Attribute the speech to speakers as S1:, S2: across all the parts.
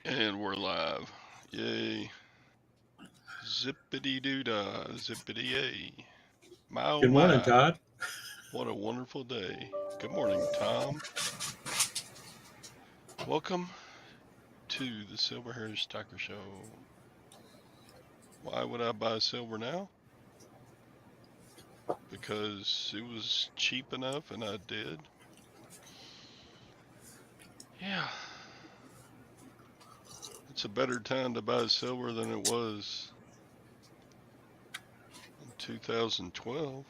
S1: And we're live. Yay. Zippity doo dah, zippity yay. My oh
S2: Good morning,
S1: my.
S2: Todd.
S1: What a wonderful day. Good morning, Tom. Welcome to the Silverhairstacker Show. Why would I buy silver now? Because it was cheap enough and I did. Yeah. It's a better time to buy silver than it was in 2012.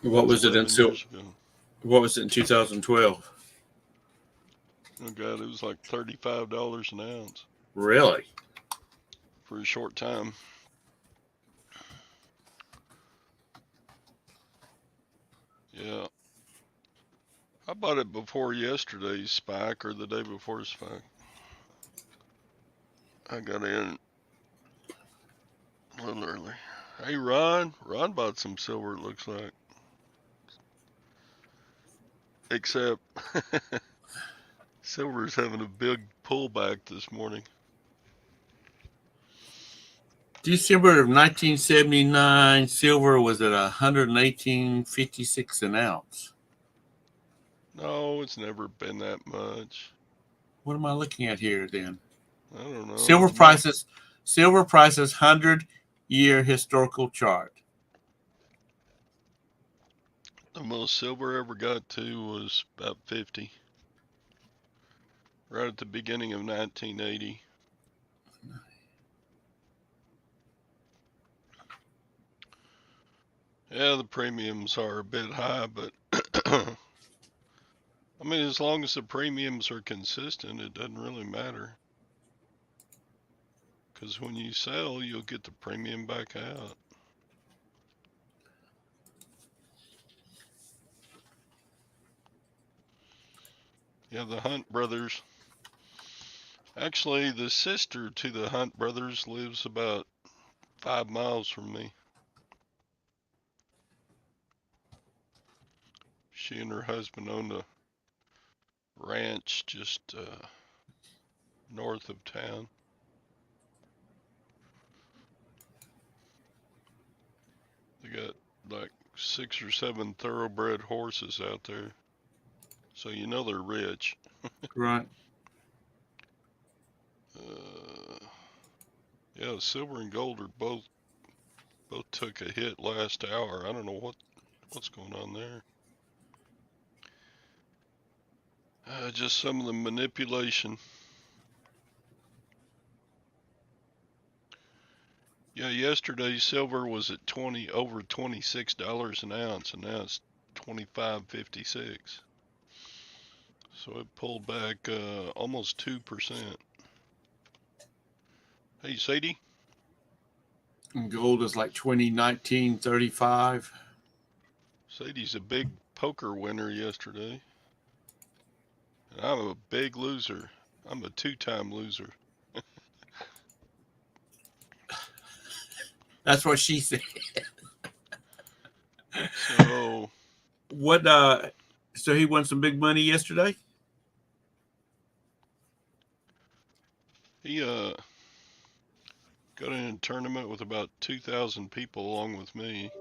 S2: What
S1: That's
S2: was it in
S1: 11 years ago.
S2: What was it in 2012?
S1: Oh, God, it was like $35 an ounce
S2: Really?
S1: for a short time. Yeah. I bought it before yesterday's spike or the day before spike. I got in a little early. Hey, Ron. Ron bought some silver, it looks like. Except silver's having a big pullback this morning.
S2: December of 1979, silver was at 118.56 an ounce.
S1: No, it's never been that much.
S2: What am I looking at here then?
S1: I don't know.
S2: Silver prices, silver prices 100-year historical chart.
S1: The most silver ever got to was about 50. Right at the beginning of 1980. Yeah, the premiums are a bit high, but I mean, as long as the premiums are consistent, it doesn't really matter. Because when you sell, you'll get the premium back out. Yeah, the Hunt brothers. Actually, the sister to the Hunt brothers lives about 5 miles from me. She and her husband own a ranch just north of town. They got like 6 or 7 thoroughbred horses out there. So you know they're rich.
S2: Right.
S1: Yeah, silver and gold are both took a hit last hour. I don't know what's going on there. Just some of the manipulation. Yeah, yesterday silver was at over $26 an ounce, and now it's 25.56. So it pulled back almost 2%. Hey, Sadie.
S2: And gold is like 2019.35.
S1: Sadie's a big poker winner yesterday. And I'm a big loser. I'm a 2-time loser.
S2: That's what she said.
S1: So
S2: What? So he won some big money yesterday.
S1: he got in a tournament with about 2,000 people along with me.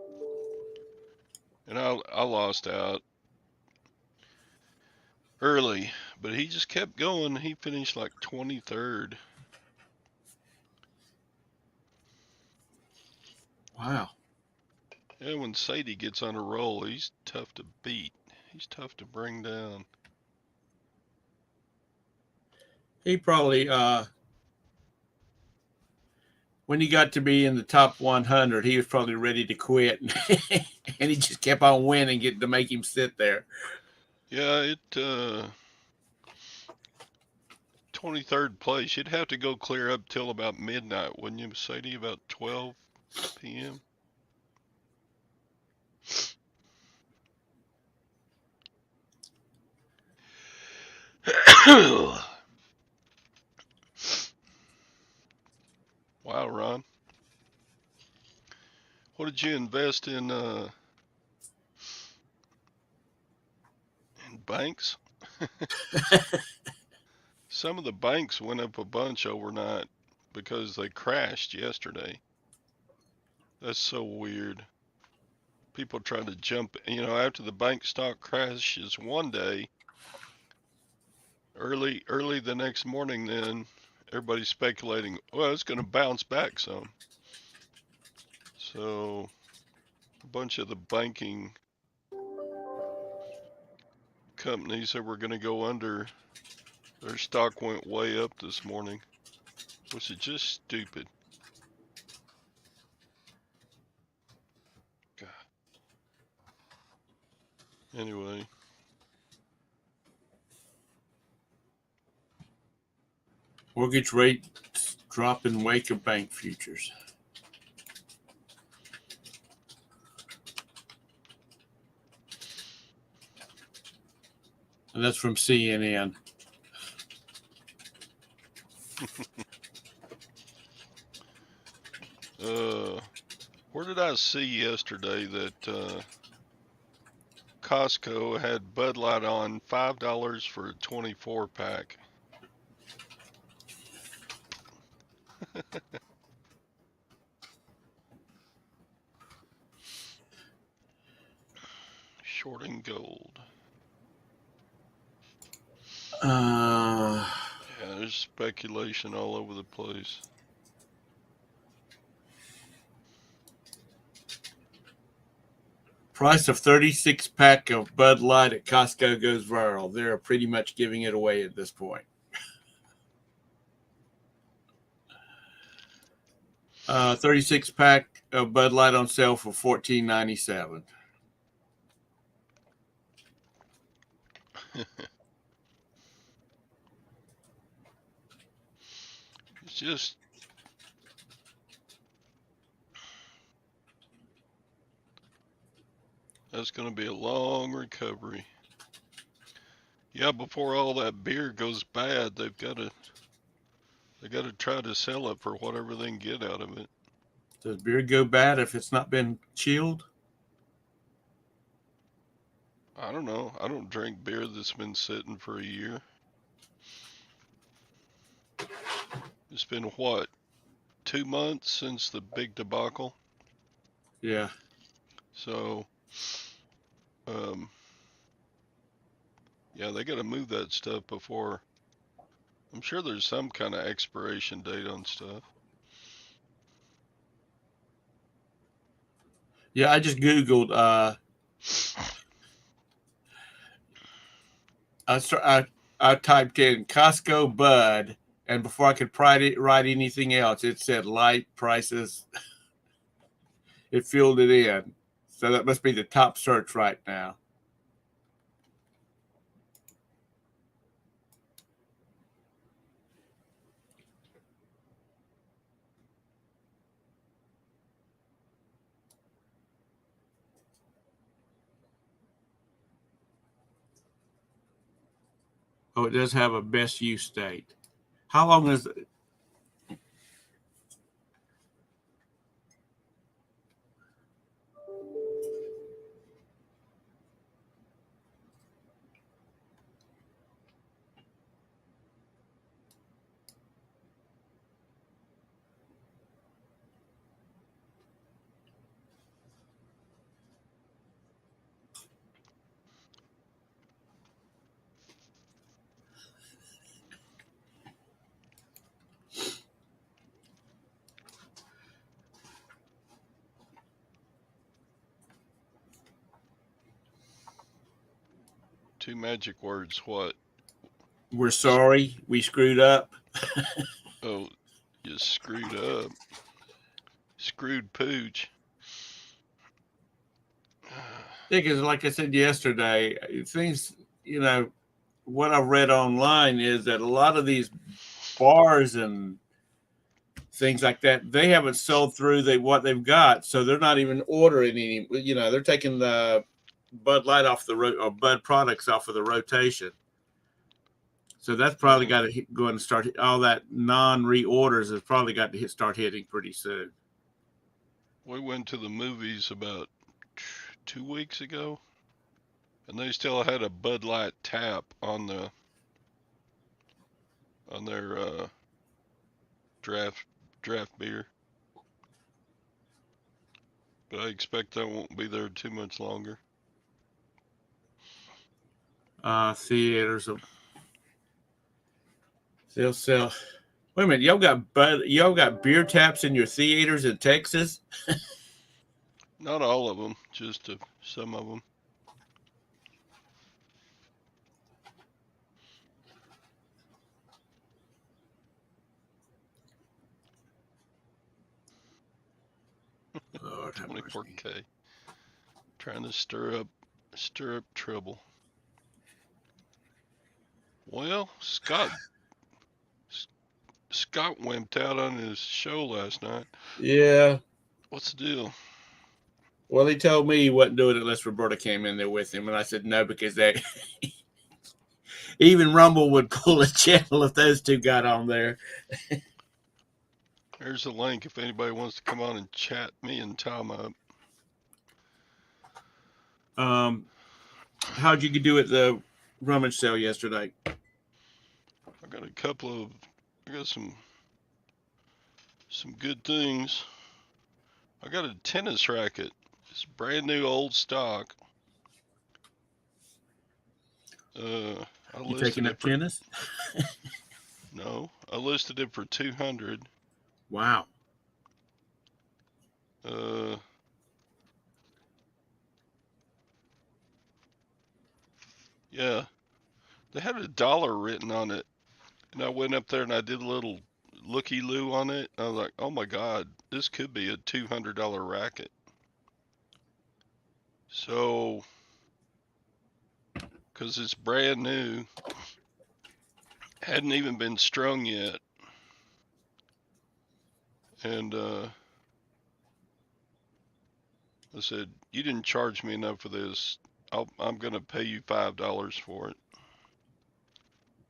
S1: And I lost out early, but he just kept going. He finished like 23rd.
S2: Wow.
S1: Yeah, when Sadie gets on a roll, he's tough to beat. He's tough to bring down.
S2: He probably when he got to be in the top 100, he was probably ready to quit, and he just kept on winning, getting to make him sit there.
S1: Yeah, 23rd place. You'd have to go clear up till about midnight, wouldn't you, Sadie? About 12 p.m. Wow, Ron. What did you invest in banks? Some of the banks went up a bunch overnight because they crashed yesterday. That's so weird. People try to jump, after the bank stock crashes one day, early the next morning, then everybody's speculating, well, it's going to bounce back some. So a bunch of the banking companies that were going to go under, their stock went way up this morning, which is just stupid. God. Anyway,
S2: Mortgage rates drop in wake of bank futures. And that's from CNN.
S1: where did I see yesterday that Costco had Bud Light on $5 for a 24 pack? Shorting gold. Yeah, there's speculation all over the place.
S2: Price of 36 pack of Bud Light at Costco goes viral. They're pretty much giving it away at this point. 36 pack of Bud Light on sale for $14.97.
S1: It's just, that's going to be a long recovery. Yeah, before all that beer goes bad, they got to try to sell it for whatever they can get out of it.
S2: Does beer go bad if it's not been chilled?
S1: I don't know. I don't drink beer that's been sitting for a year. It's been what, 2 months since the big debacle?
S2: Yeah.
S1: So, yeah, they got to move that stuff before. I'm sure there's some kind of expiration date on stuff.
S2: Yeah, I just Googled. I typed in Costco Bud, and before I could write anything else, it said light prices. It filled it in. So that must be the top search right now. Oh, it does have a best use date. How long is it?
S1: Two magic words. What?
S2: We're sorry. We screwed up.
S1: Oh, you screwed up. Screwed pooch.
S2: Yeah, because like I said yesterday, things, what I've read online is that a lot of these bars and things like that, they haven't sold through what they've got, so they're not even ordering any. They're taking the Bud Light off or Bud products off of the rotation. So that's probably got to go and start. All that non-reorders has probably got to start hitting pretty soon.
S1: We went to the movies about 2 weeks ago, and they still had a Bud Light tap on the on their draft beer. But I expect that won't be there too much longer.
S2: Theaters. They'll sell. Wait a minute, y'all got beer taps in your theaters in Texas?
S1: Not all of them, just some of them.
S2: Lord have mercy.
S1: 24K. Trying to stir up trouble. Well, Scott wimped out on his show last night.
S2: Yeah.
S1: What's the deal?
S2: Well, he told me he wasn't doing it unless Roberta came in there with him, and I said no because they even Rumble would pull a channel if those two got on there.
S1: There's a link if anybody wants to come on and chat me and Tom up.
S2: How'd you do at the rummage sale yesterday?
S1: I got some good things. I got a tennis racket. It's brand new old stock.
S2: You taking up tennis?
S1: No, I listed it for 200.
S2: Wow.
S1: Yeah, they had $1 written on it, and I went up there and I did a little looky-loo on it. I was like, oh my God, this could be a $200 racket. So, because it's brand new, hadn't even been strung yet, and I said, you didn't charge me enough for this. I'm going to pay you $5 for it,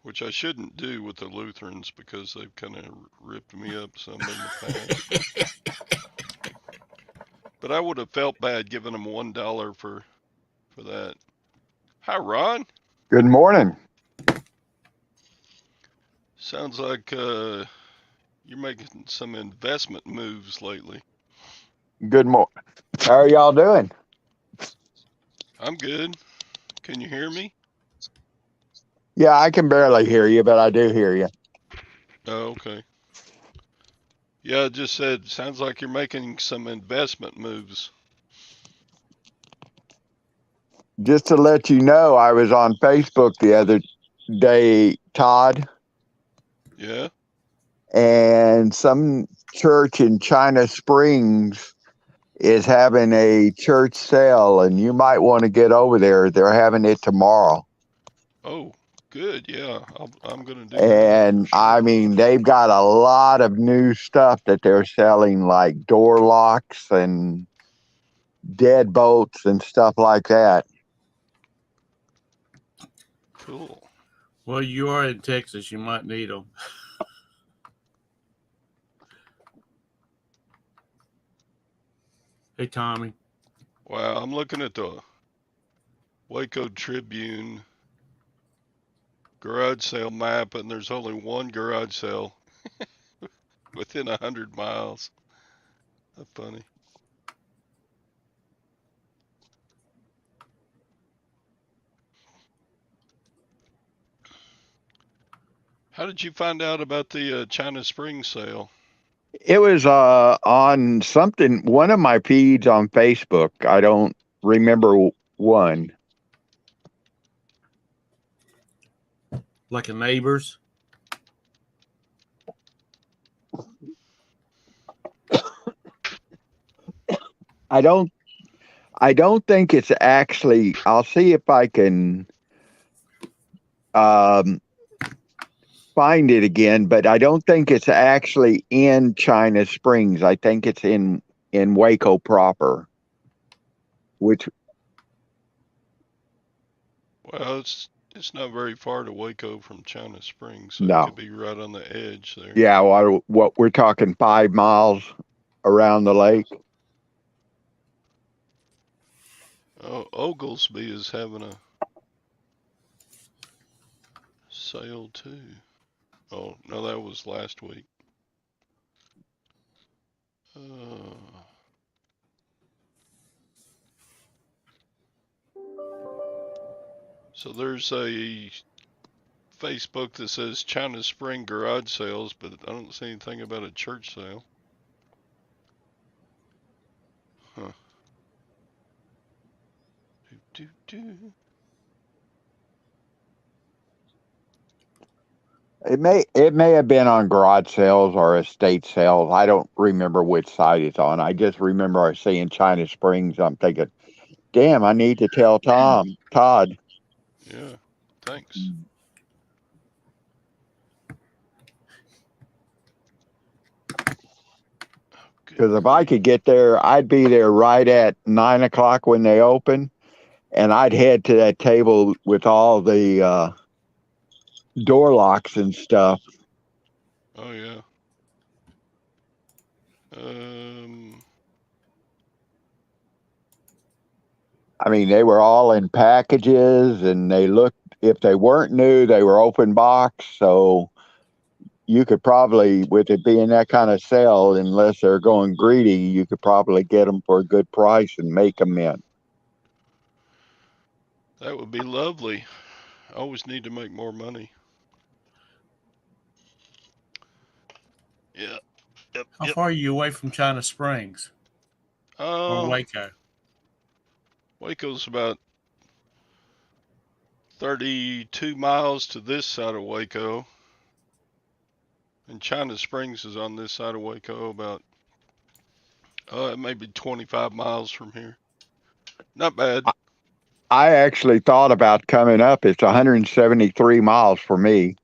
S1: which I shouldn't do with the Lutherans because they've kind of ripped me up some in the past. But I would have felt bad giving them $1 for that. Hi, Ron.
S3: Good morning.
S1: Sounds like you're making some investment moves lately.
S3: Good morning. How are y'all doing?
S1: I'm good. Can you hear me?
S3: Yeah, I can barely hear you, but I do hear you.
S1: Oh, okay. Yeah, I just said, sounds like you're making some investment moves.
S3: Just to let you know, I was on Facebook the other day, Todd.
S1: Yeah?
S3: And some church in China Springs is having a church sale, and you might want to get over there. They're having it tomorrow.
S1: Oh, good. Yeah, I'm going to do
S3: And
S1: that. Sure.
S3: I mean, they've got a lot of new stuff that they're selling, like door locks and deadbolts and stuff like that.
S1: Cool.
S2: Well, you are in Texas. You might need them. Hey, Tommy.
S1: Wow, I'm looking at the Waco Tribune garage sale map, and there's only one garage sale within 100 miles. That's funny. How did you find out about the China Springs sale?
S3: It was on something, one of my feeds on Facebook. I don't remember one.
S2: Like a neighbor's?
S3: I don't think it's actually, I'll see if I can find it again, but I don't think it's actually in China Springs. I think it's in Waco proper. Which,
S1: Well, it's not very far to Waco from China Springs, so
S3: no.
S1: it could be right on the edge there.
S3: Yeah, what we're talking 5 miles around the lake.
S1: Oh, Oglesby is having a sale too. Oh, no, that was last week. So there's a Facebook that says China Spring garage sales, but I don't see anything about a church sale. Huh.
S3: It may have been on garage sales or estate sales. I don't remember which site it's on. I just remember seeing China Springs. I'm thinking, damn, I need to tell Todd.
S1: Yeah, thanks.
S3: Because if I could get there, I'd be there right at 9 o'clock when they open, and I'd head to that table with all the door locks and stuff.
S1: Oh yeah.
S3: I mean, they were all in packages, and they looked. If they weren't new, they were open box. So you could probably, with it being that kind of sale, unless they're going greedy, you could probably get them for a good price and make them in.
S1: That would be lovely. I always need to make more money. Yeah. Yep.
S2: How far are you away from China Springs or Waco?
S1: Waco's about 32 miles to this side of Waco. And China Springs is on this side of Waco, about maybe 25 miles from here. Not bad.
S3: I actually thought about coming up. It's 173 miles for me.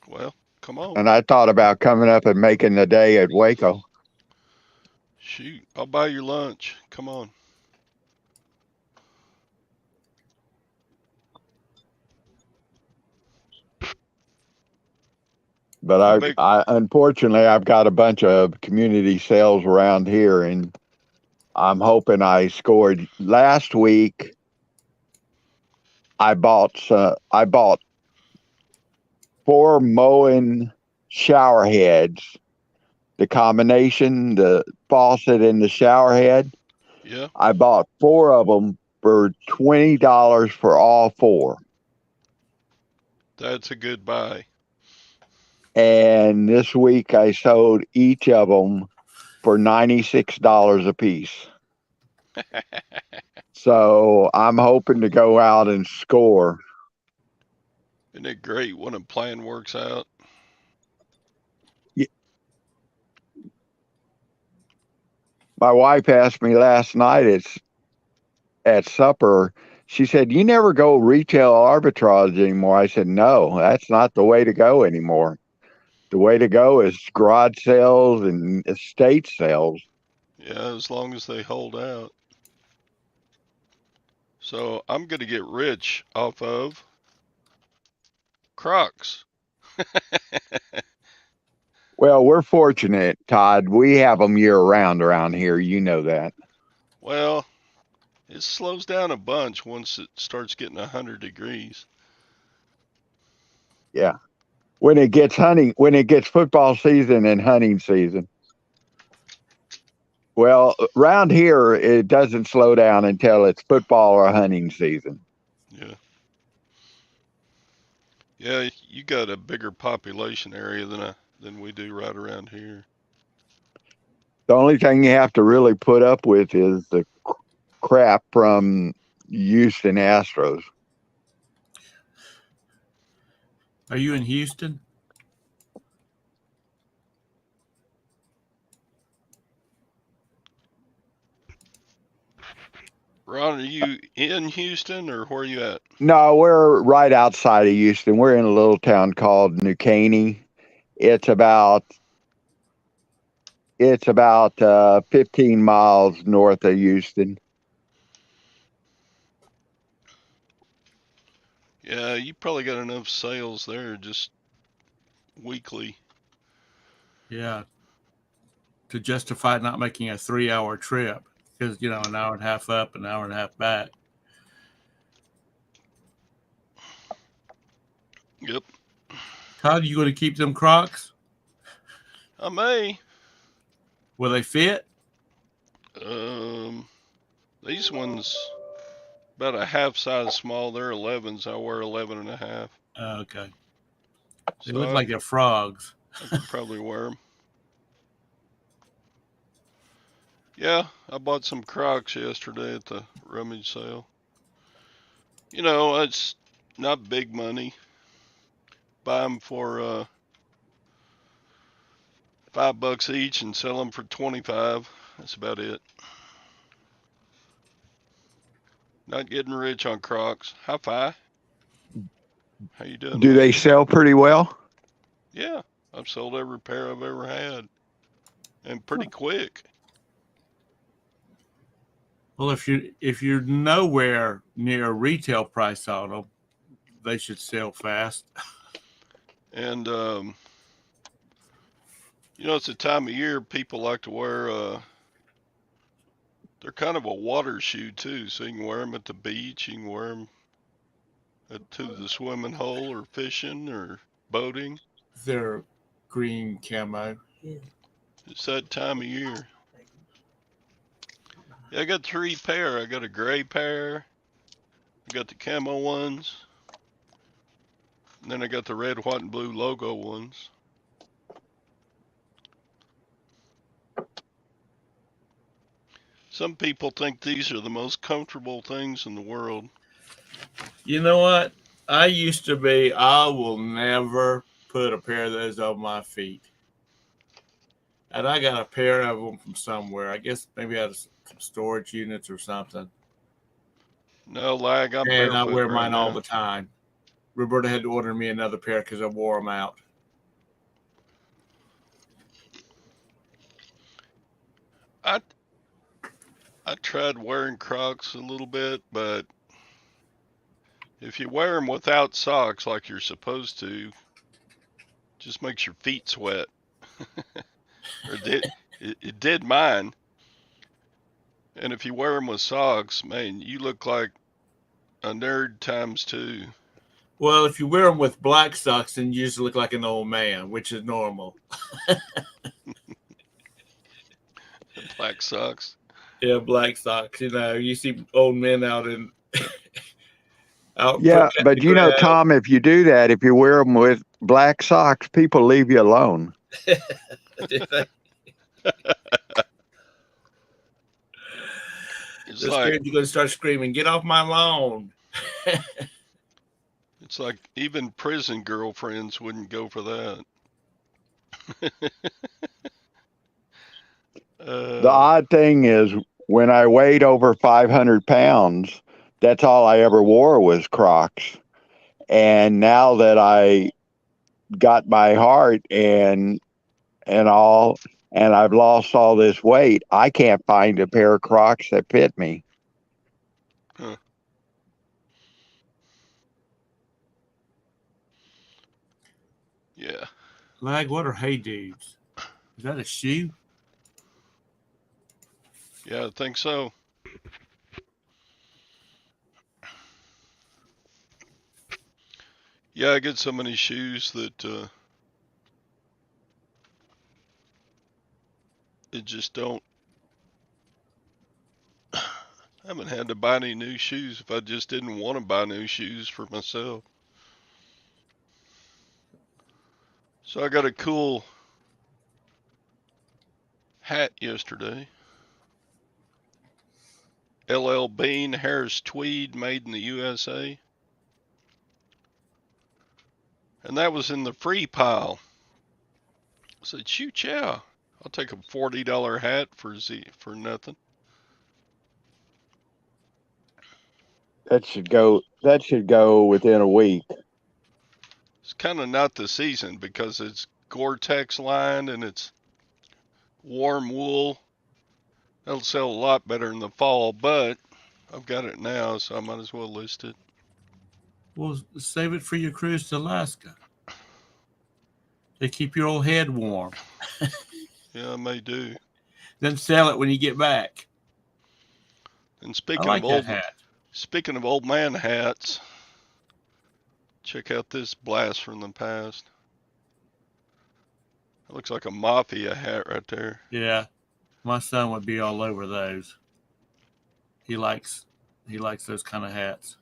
S1: Well, come on.
S3: And I thought about coming up and making the day at Waco.
S1: Shoot, I'll buy your lunch. Come on.
S3: But I unfortunately, I've got a bunch of community sales around here, and I'm hoping I scored. Last week, I bought 4 Moen shower heads. The combination, the faucet and the shower head.
S1: Yeah.
S3: I bought 4 of them for $20 for all 4.
S1: That's a good buy.
S3: And this week I sold each of them for $96 a piece. So I'm hoping to go out and score.
S1: Isn't it great when a plan works out?
S3: My wife asked me last night at supper. She said, "You never go retail arbitrage anymore." I said, "No, that's not the way to go anymore. The way to go is garage sales and estate sales."
S1: Yeah, as long as they hold out. So I'm going to get rich off of Crocs.
S3: Well, we're fortunate, Todd. We have them year round around here. You know that.
S1: Well, it slows down a bunch once it starts getting 100 degrees.
S3: Yeah. When it gets football season and hunting season. Well, around here, it doesn't slow down until it's football or hunting season.
S1: Yeah. Yeah, you got a bigger population area than we do right around here.
S3: The only thing you have to really put up with is the crap from Houston Astros.
S2: Are you in Houston?
S1: Ron, are you in Houston or where are you at?
S3: No, we're right outside of Houston. We're in a little town called New Caney. It's about 15 miles north of Houston.
S1: Yeah, you probably got enough sales there just weekly.
S2: Yeah. To justify not making a 3-hour trip because, an hour and a half up, an hour and a half back.
S1: Yep.
S2: Todd, you going to keep them Crocs?
S1: I may.
S2: Will they fit?
S1: These ones about a half size small. They're 11s. I wear 11 and a half.
S2: Okay. They
S1: So
S2: look like they're frogs.
S1: I could probably wear them. Yeah, I bought some Crocs yesterday at the rummage sale. You know, it's not big money. Buy them for $5 each and sell them for 25. That's about it. Not getting rich on Crocs. High five. How you doing?
S3: Do
S1: man?
S3: they sell pretty well?
S1: Yeah, I've sold every pair I've ever had, and pretty quick.
S2: Well, if you're nowhere near retail price on them, they should sell fast.
S1: And you know, it's a time of year people like to wear. They're kind of a water shoe too, so you can wear them at the beach. You can wear them to the swimming hole or fishing or boating.
S2: They're green camo.
S1: It's that time of year. Yeah, I got 3 pair. I got a gray pair. I got the camo ones. And then I got the red, white, and blue logo ones. Some people think these are the most comfortable things in the world.
S2: You know what? I used to be, I will never put a pair of those on my feet. And I got a pair of them from somewhere. I guess maybe out of some storage units or something.
S1: No lag, I'm
S2: And I
S1: barefoot
S2: wear
S1: right
S2: mine all
S1: now.
S2: the time. Roberta had to order me another pair because I wore them out.
S1: I tried wearing Crocs a little bit, but if you wear them without socks like you're supposed to, just makes your feet sweat. Or it did mine. And if you wear them with socks, man, you look like a nerd times 2.
S2: Well, if you wear them with black socks, then you just look like an old man, which is normal.
S1: Black socks.
S2: Yeah, black socks. You know, you see old men out in out.
S3: Yeah,
S2: putting
S3: but you know, Tom, if you do that, if you wear them with black socks, people leave you alone.
S1: It's
S2: They're
S1: like
S2: scared you're going to start screaming, "Get off my lawn!"
S1: it's like even prison girlfriends wouldn't go for that.
S3: The odd thing is, when I weighed over 500 pounds, that's all I ever wore was Crocs. And now that I got my heart and all, and I've lost all this weight, I can't find a pair of Crocs that fit me.
S1: Huh. Yeah.
S2: Lag, what are hey dudes? Is that a shoe?
S1: Yeah, I think so. Yeah, I get so many shoes that it just don't. I haven't had to buy any new shoes if I just didn't want to buy new shoes for myself. So I got a cool hat yesterday. LL Bean Harris Tweed, made in the USA. And that was in the free pile. I said, shoot, yeah. I'll take a $40 hat for nothing.
S3: That should go within a week.
S1: It's kind of not the season because it's Gore-Tex lined and it's warm wool. That'll sell a lot better in the fall, but I've got it now, so I might as well list it.
S2: Well, save it for your cruise to Alaska. They keep your old head warm.
S1: Yeah, I may do.
S2: Then sell it when you get back.
S1: And
S2: I
S1: speaking
S2: like
S1: of
S2: that
S1: old
S2: hat.
S1: Speaking of old man hats, check out this blast from the past. Looks like a mafia hat right there.
S2: Yeah, my son would be all over those. He likes those kind of hats.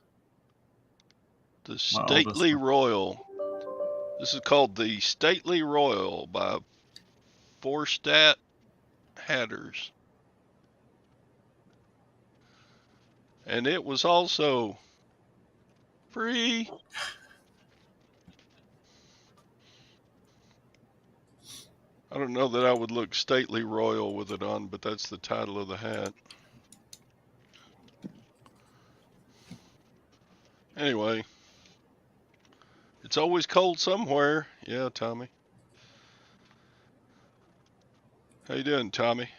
S1: The
S2: My oldest
S1: Stately
S2: one.
S1: Royal. This is called the Stately Royal by Forstat Hatters. And it was also free. I don't know that I would look stately royal with it on, but that's the title of the hat. Anyway, it's always cold somewhere. Yeah, Tommy. How you doing, Tommy?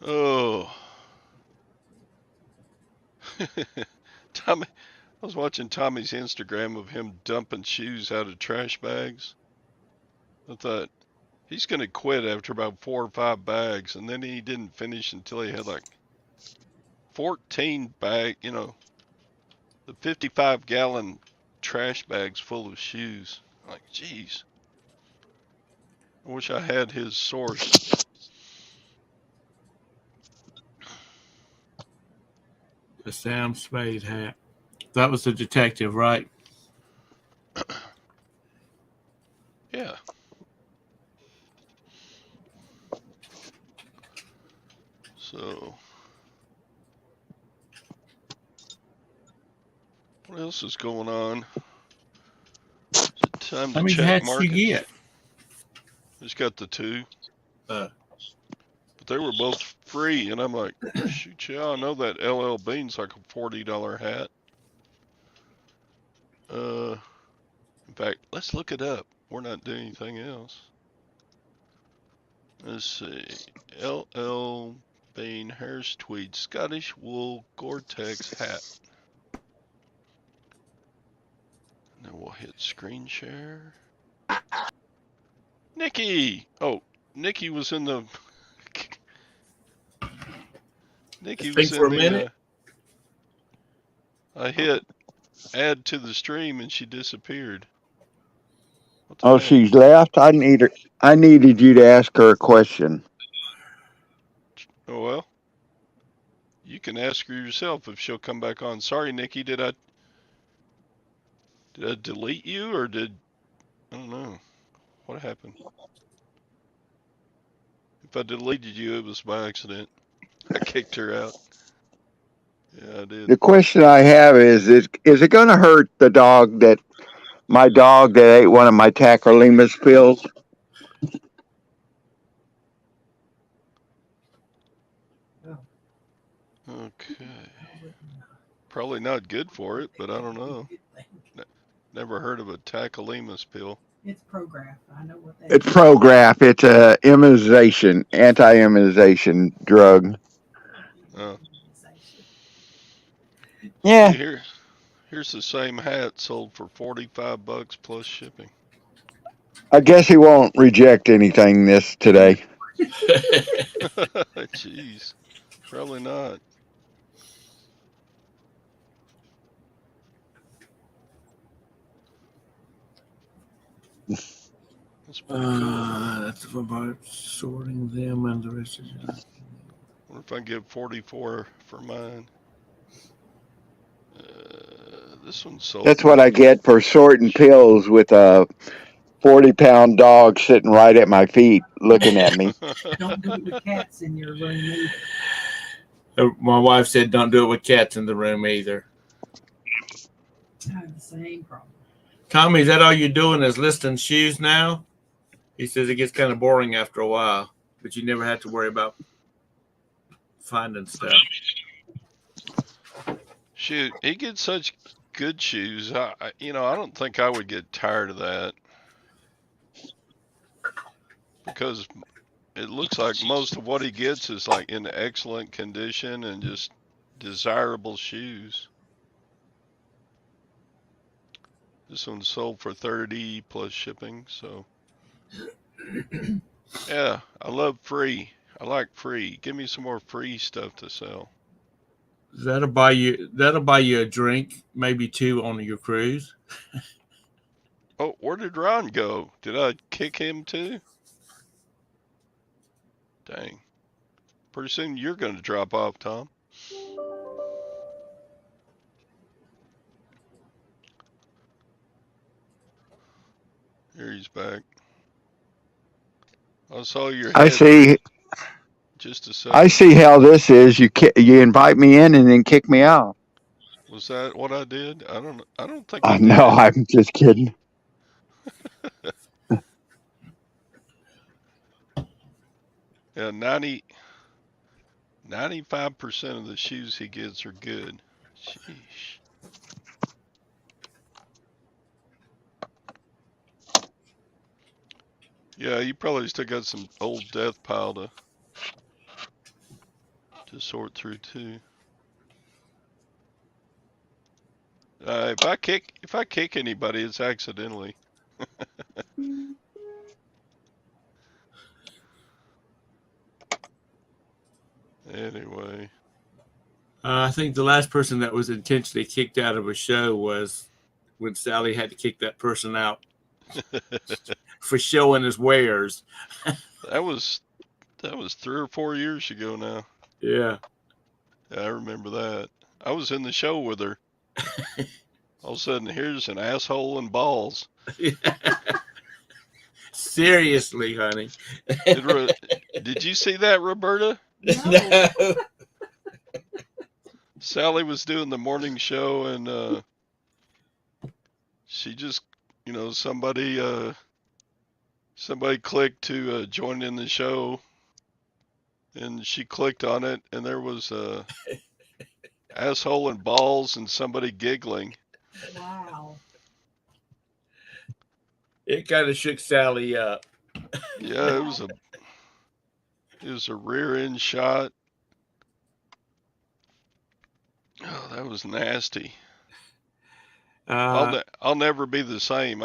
S1: Oh. Tommy, I was watching Tommy's Instagram of him dumping shoes out of trash bags. I thought, he's going to quit after about 4 or 5 bags, and then he didn't finish until he had like 14 the 55-gallon trash bags full of shoes. I'm like, geez. I wish I had his source.
S2: The Sam Spade hat. That was the detective, right?
S1: Yeah. So, what else is going on? Is it time
S2: How
S1: to
S2: many
S1: check
S2: hats
S1: markets?
S2: you get?
S1: Just got the 2.
S2: Uh,
S1: But they were both free, and I'm like, shoot, yeah, I know that LL Bean's like a $40 hat. In fact, let's look it up. We're not doing anything else. Let's see. LL Bean Harris Tweed Scottish Wool Gore-Tex hat. And then we'll hit screen share. Nikki! Oh, Nikki was in the... Nikki
S2: think
S1: was
S2: for
S1: in
S2: a minute.
S1: I hit add to the stream and she disappeared. What the
S3: Oh,
S1: heck?
S3: she's left. I needed you to ask her a question.
S1: Oh well. You can ask her yourself if she'll come back on. Sorry, Nikki, did I delete you or I don't know. What happened? If I deleted you, it was by accident. I kicked her out. Yeah, I did.
S3: The question I have is it going to hurt my dog that ate one of my tacrolimus pills?
S1: Okay. Probably not good for it, but I don't know. Never heard of a tacrolimus pill.
S4: It's Prograf. I know what that
S3: It's
S4: is.
S3: Prograf. It's a anti-immunization drug.
S1: Oh.
S3: Yeah.
S1: See, here's the same hat sold for $45 plus shipping.
S3: I guess he won't reject anything today.
S1: Jeez. Probably not. That's pretty cool.
S2: That's about sorting them and the rest of it.
S1: I wonder if I can get 44 for mine. This one's sold.
S3: That's what I get for sorting pills with a 40-pound dog sitting right at my feet looking at me.
S4: Don't do it with cats in your room either.
S2: My wife said don't do it with cats in the room either.
S4: I have the same problem.
S2: Tommy, is that all you're doing is listing shoes now? He says it gets kind of boring after a while, but you never have to worry about finding stuff.
S1: Shoot, he gets such good shoes. I don't think I would get tired of that. Because it looks like most of what he gets is like in excellent condition and just desirable shoes. This one's sold for $30 plus shipping, so yeah, I love free. I like free. Give me some more free stuff to sell.
S2: That'll buy you a drink, maybe 2 on your cruise.
S1: Oh, where did Ron go? Did I kick him too? Dang. Pretty soon you're going to drop off, Tom. Here he's back. I saw your head
S3: I see.
S1: just a
S3: I
S1: second.
S3: see how this is. You invite me in and then kick me out.
S1: Was that what I did? I don't think I
S3: No,
S1: did.
S3: I'm just kidding.
S1: Yeah, 95% of the shoes he gets are good. Sheesh. Yeah, you probably still got some old death pile to sort through too. If I kick anybody, it's accidentally. Anyway,
S2: I think the last person that was intentionally kicked out of a show was when Sally had to kick that person out for showing his wares.
S1: that was 3 or 4 years ago now.
S2: Yeah.
S1: Yeah, I remember that. I was in the show with her. All of a sudden, here's an asshole and balls.
S2: Seriously, honey.
S1: Did you see that, Roberta?
S2: No.
S1: Sally was doing the morning show, and she just, somebody clicked to join in the show, and she clicked on it, and there was asshole and balls and somebody giggling.
S4: Wow.
S2: It kind of shook Sally up.
S1: Yeah, it was a rear end shot. Oh, that was nasty. I'll never be the same.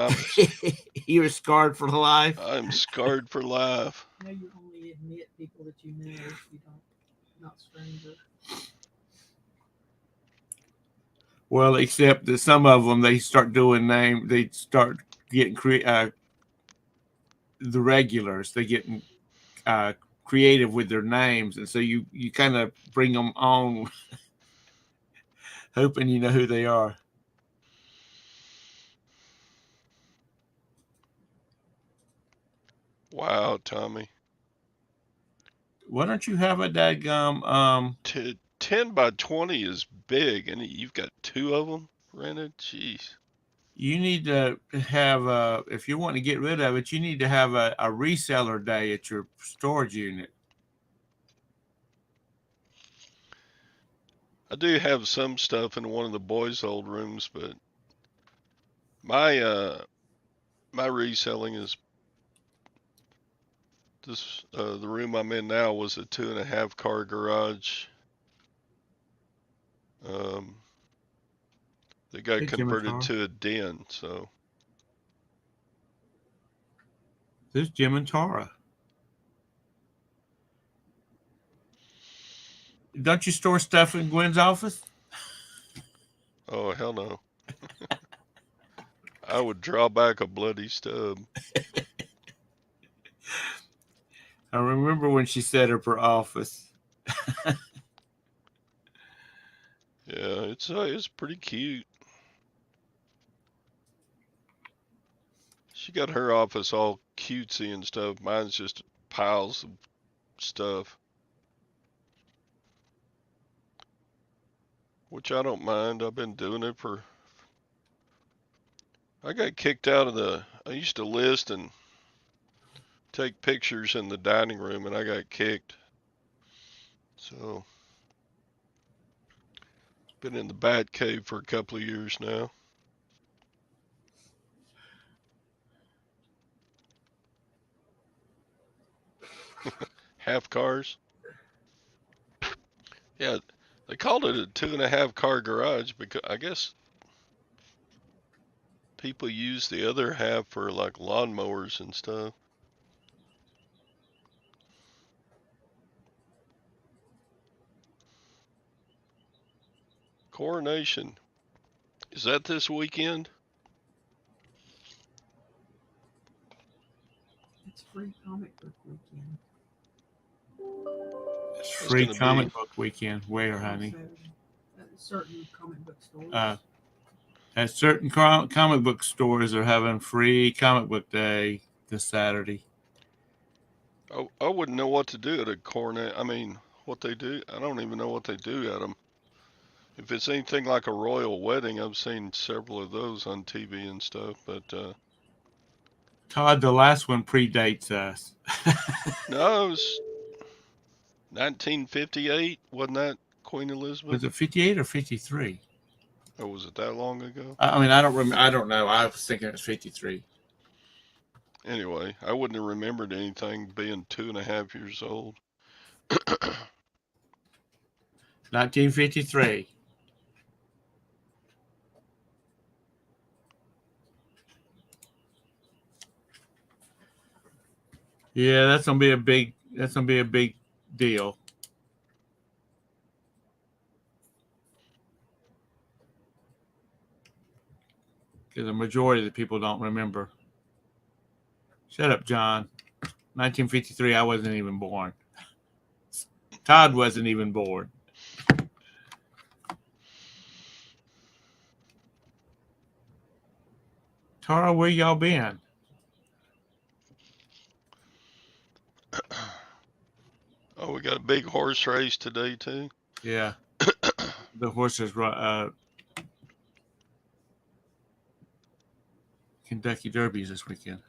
S2: You were scarred for life.
S1: I'm scarred for life.
S4: No, you only admit people that you know. You don't, not strangers.
S2: Well, except that some of them they start doing name. They start getting the regulars. They get creative with their names, and so you kind of bring them on, hoping you know who they are.
S1: Wow, Tommy.
S2: Why don't you have a dadgum
S1: 10 by 20 is big, and you've got two of them rented? Jeez.
S2: You need to have if you want to get rid of it, you need to have a reseller day at your storage unit.
S1: I do have some stuff in one of the boys' old rooms, but my reselling is this the room I'm in now was a 2.5 car garage. They got
S2: Hey,
S1: converted to a den, so.
S2: There's Jim and Tara. Don't you store stuff in Gwen's office?
S1: Oh, hell no. I would draw back a bloody stub.
S2: I remember when she set up her office.
S1: Yeah, it's pretty cute. She got her office all cutesy and stuff. Mine's just piles of stuff, which I don't mind. I've been doing it for. I got kicked out of I used to list and take pictures in the dining room, and I got kicked. So, been in the bat cave for a couple of years now. Half cars. Yeah, they called it a 2.5 car garage because I guess people use the other half for like lawnmowers and stuff. Coronation. Is that this weekend?
S4: It's free comic book weekend.
S2: It's
S1: It's
S2: free
S1: gonna
S2: comic
S1: be
S2: book weekend. Where,
S4: on
S2: honey?
S4: Saturday at certain comic book stores.
S2: At certain comic book stores are having free comic book day this Saturday.
S1: I wouldn't know what to do at a cornet. I mean, what they do, I don't even know what they do at them. If it's anything like a royal wedding, I've seen several of those on TV and stuff, but
S2: Todd, the last one predates us.
S1: no, it was 1958, wasn't that Queen Elizabeth?
S2: Was it 58 or 53?
S1: Or was it that long ago?
S2: I mean, I don't remember. I don't know. I was thinking it was 53.
S1: Anyway, I wouldn't have remembered anything being 2.5 years old.
S2: 1953. Yeah, that's gonna be a big. That's gonna be a big deal. Because the majority of the people don't remember. Shut up, John. 1953, I wasn't even born. Todd wasn't even born. Tara, where y'all been?
S1: Oh, we got a big horse race today too.
S2: Yeah. The horses Kentucky Derbies this weekend.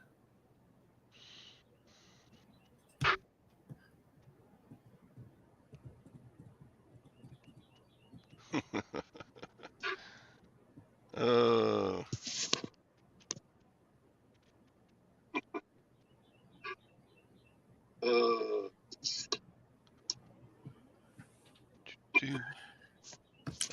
S1: uh,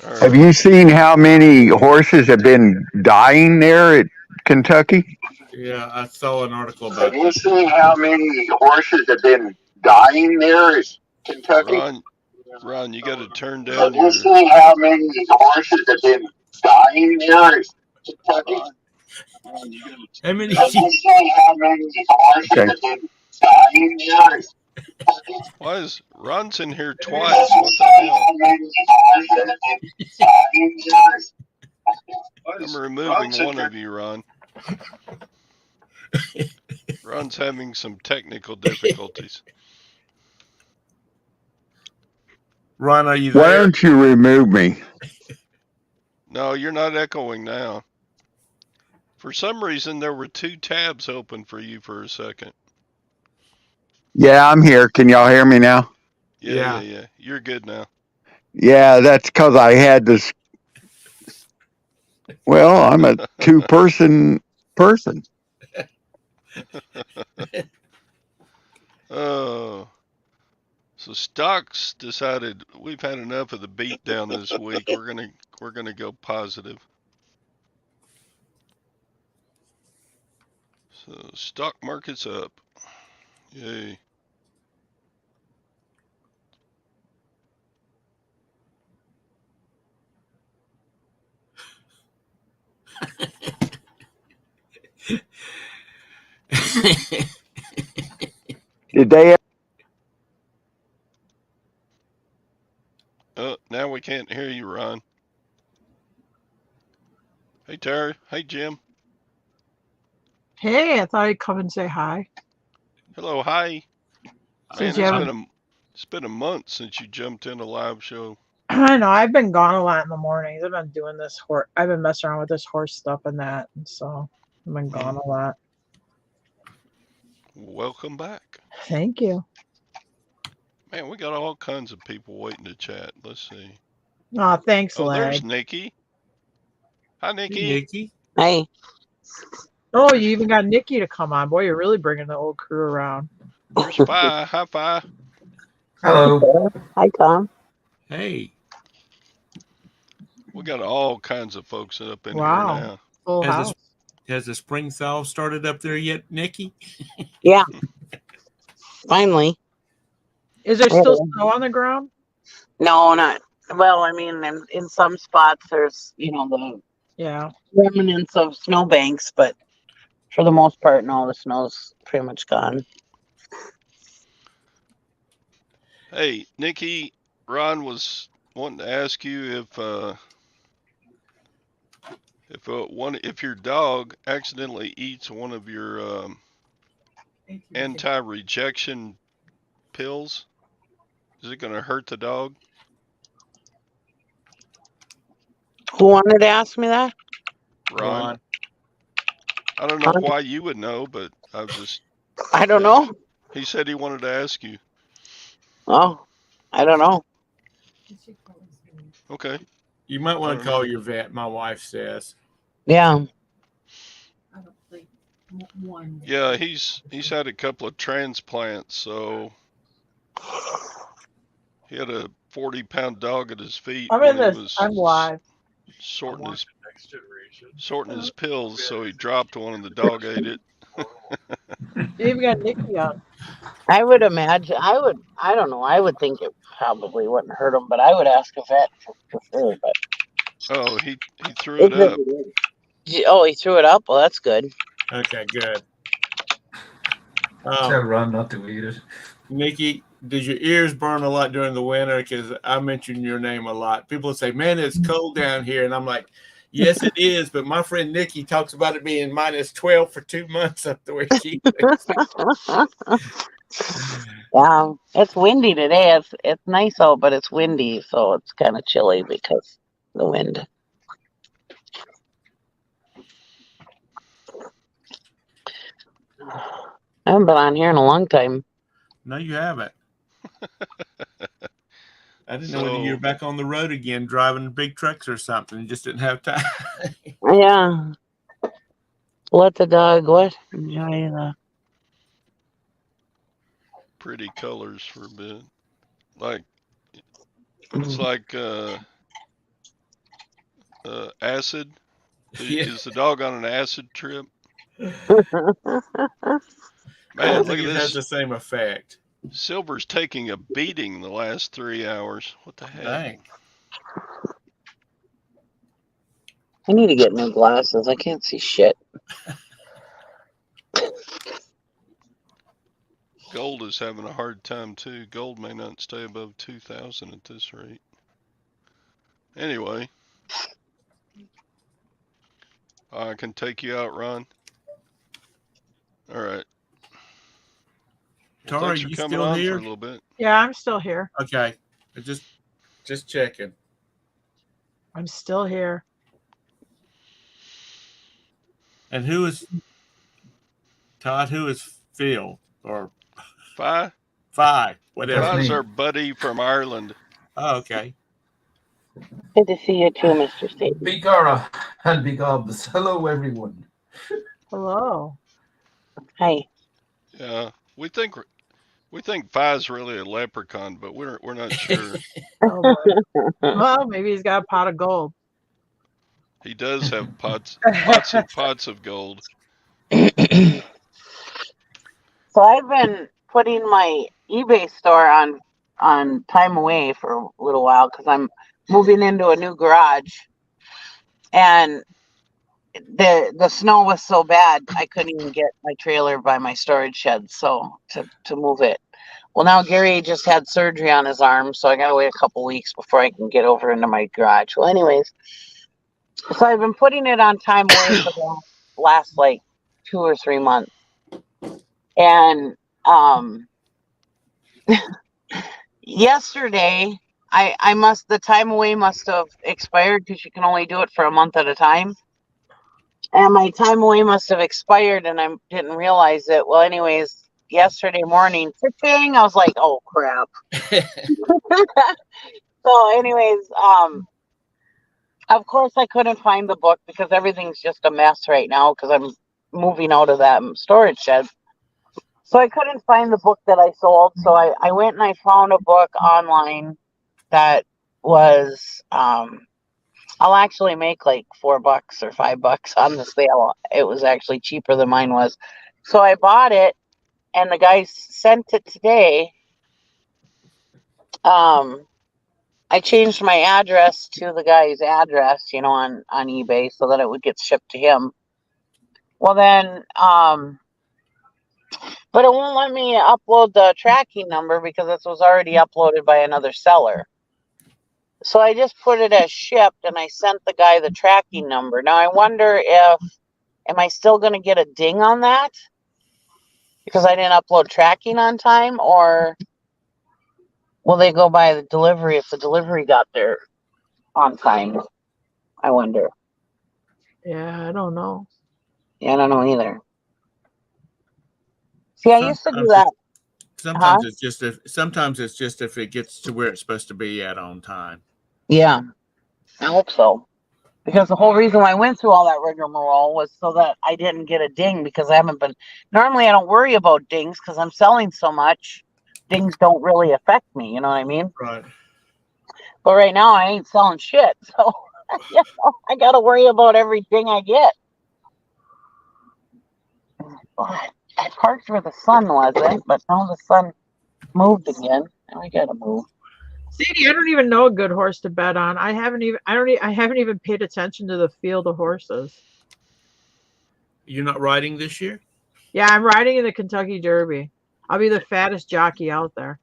S1: All
S3: Have
S1: right.
S3: you seen how many horses have been dying there at Kentucky?
S2: Yeah, I saw an article
S3: Have
S2: about
S3: you
S2: that.
S3: seen how many horses have been dying there at Kentucky?
S1: Ron, you got to turn
S3: Have
S1: down
S3: you
S1: your.
S3: seen how many horses have been dying there at Kentucky?
S2: How many?
S3: Have you seen how many horses have been dying there at Kentucky?
S1: Why is Ron's in here
S3: Have you
S1: twice? What the
S3: seen
S1: hell?
S3: how many horses have been dying there?
S1: I'm removing one of you, Ron. Ron's having some technical difficulties.
S2: Ron, are you
S3: Why
S2: there?
S3: don't you remove me?
S1: No, you're not echoing now. For some reason, there were 2 tabs open for you for a second.
S3: Yeah, I'm here. Can y'all hear me now?
S1: Yeah. You're good now.
S3: Yeah, that's because I had this. Well, I'm a two-person.
S1: Oh. So stocks decided we've had enough of the beat down this week. We're gonna go positive. So stock market's up. Yay.
S3: Did they?
S1: Now we can't hear you, Ron. Hey, Terry. Hey, Jim.
S4: Hey, I thought I'd come and say hi.
S1: Hello, hi. Man,
S4: Since you haven't,
S1: it's been a month since you jumped in a live show.
S4: I know I've been gone a lot in the mornings. I've been doing this horse. I've been messing around with this horse stuff and that, and so I've been gone a lot.
S1: Welcome back.
S4: Thank you.
S1: Man, we got all kinds of people waiting to chat. Let's see.
S4: Oh, thanks,
S1: Oh, there's
S4: Lag.
S1: Nikki. Hi, Nikki.
S2: Hey, Nikki.
S5: Hey.
S4: Oh, you even got Nikki to come on. Boy, you're really bringing the old crew around.
S1: There's Fi. Hi, Fi.
S5: Hello. Hi, Tom.
S2: Hey.
S1: We got all kinds of folks up in
S4: Wow.
S1: here now.
S4: Full house.
S2: Has the spring thaw started up there yet, Nikki?
S5: Yeah. Finally.
S4: Is there still snow on the ground?
S5: No, not. Well, I mean, in some spots there's, the
S4: Yeah.
S5: remnants of snowbanks, but for the most part, no, the snow's pretty much gone.
S1: Hey, Nikki, Ron was wanting to ask you if your dog accidentally eats one of your anti-rejection pills, is it going to hurt the dog?
S5: Who wanted to ask me that?
S1: Ron. I don't know why you would know, but
S5: I don't know.
S1: He said he wanted to ask you.
S5: Oh, I don't know.
S1: Okay.
S2: You might want to call your vet, my wife says.
S5: Yeah.
S1: Yeah, he's had a couple of transplants, so he had a 40-pound dog at his feet.
S4: I'm in this. I'm live.
S1: Sorting his pills, so he dropped one and the dog ate it.
S4: You even got Nikki on.
S5: I would imagine. I don't know. I would think it probably wouldn't hurt him, but I would ask a vet for sure. But
S1: oh, he threw it up.
S5: Oh, he threw it up. Well, that's good.
S2: Okay, good.
S6: Tell Ron not to eat it.
S2: Nikki, did your ears burn a lot during the winter? Because I mention your name a lot. People say, "Man, it's cold down here," and I'm like, "Yes, it is." But my friend Nikki talks about it being -12 for 2 months up the way she lives.
S5: Yeah, it's windy today. It's nice out, but it's windy, so it's kind of chilly because of the wind. I haven't been on here in a long time.
S2: No, you haven't. I didn't know whether you were back on the road again, driving big trucks or something. You just didn't have time.
S5: Yeah. Let the dog enjoy the
S1: pretty colors for a bit. Like it's like acid. Is the dog on an acid trip? Man, look at this. It
S2: has the same effect.
S1: Silver's taking a beating the last 3 hours. What the heck?
S2: Dang.
S5: I need to get new glasses. I can't see shit.
S1: Gold is having a hard time too. Gold may not stay above 2,000 at this rate. Anyway, I can take you out, Ron. All right. Well,
S2: Tara,
S1: thanks for
S2: you
S1: coming
S2: still
S1: on
S2: here?
S1: for a little bit.
S4: Yeah, I'm still here.
S2: Okay, just checking.
S4: I'm still here.
S2: And who is Todd? Who is Phil or
S1: Fi?
S2: Whatever.
S1: Fi's our buddy from Ireland.
S2: Oh, okay.
S5: Good to see you too, Mr. State.
S6: Big Gara and Big Obs. Hello, everyone.
S4: Hello.
S5: Hi.
S1: Yeah, we think Fi's really a leprechaun, but we're not sure.
S4: Oh, well, maybe he's got a pot of gold.
S1: He does have pots and pots of gold.
S5: So I've been putting my eBay store on time away for a little while because I'm moving into a new garage, and the snow was so bad I couldn't even get my trailer by my storage shed, so to move it. Well, now Gary just had surgery on his arm, so I gotta wait a couple weeks before I can get over into my garage. Well, anyways, so I've been putting it on time away for the last like 2 or 3 months, and yesterday the time away must have expired because you can only do it for a month at a time. And my time away must have expired and I didn't realize it. Well, anyways, yesterday morning, I was like, oh crap. So anyways, of course I couldn't find the book because everything's just a mess right now because I'm moving out of that storage shed. So I couldn't find the book that I sold. So I went and I found a book online that was, I'll actually make like $4 or $5 on the sale. It was actually cheaper than mine was. So I bought it and the guy sent it today. I changed my address to the guy's address, on eBay so that it would get shipped to him. Well then, but it won't let me upload the tracking number because this was already uploaded by another seller. So I just put it as shipped and I sent the guy the tracking number. Now I wonder if, am I still going to get a ding on that? Because I didn't upload tracking on time, or will they go by the delivery if the delivery got there on time? I wonder.
S4: Yeah, I don't know.
S5: Yeah, I don't know either. See, I used to do
S2: Sometimes
S5: that.
S2: Sometimes it's just if it gets to where it's supposed to be at on time.
S5: Yeah, I hope so. Because the whole reason why I went through all that rigmarole was so that I didn't get a ding, because I haven't been. Normally, I don't worry about dings because I'm selling so much. Dings don't really affect me. You know what I mean?
S2: Right.
S5: But right now, I ain't selling shit, so I got to worry about every ding I get. I parked where the sun wasn't, but now the sun moved again. Now I gotta move.
S4: Sadie, I don't even know a good horse to bet on. I haven't even paid attention to the field of horses.
S2: You're not riding this year?
S4: Yeah, I'm riding in the Kentucky Derby. I'll be the fattest jockey out there.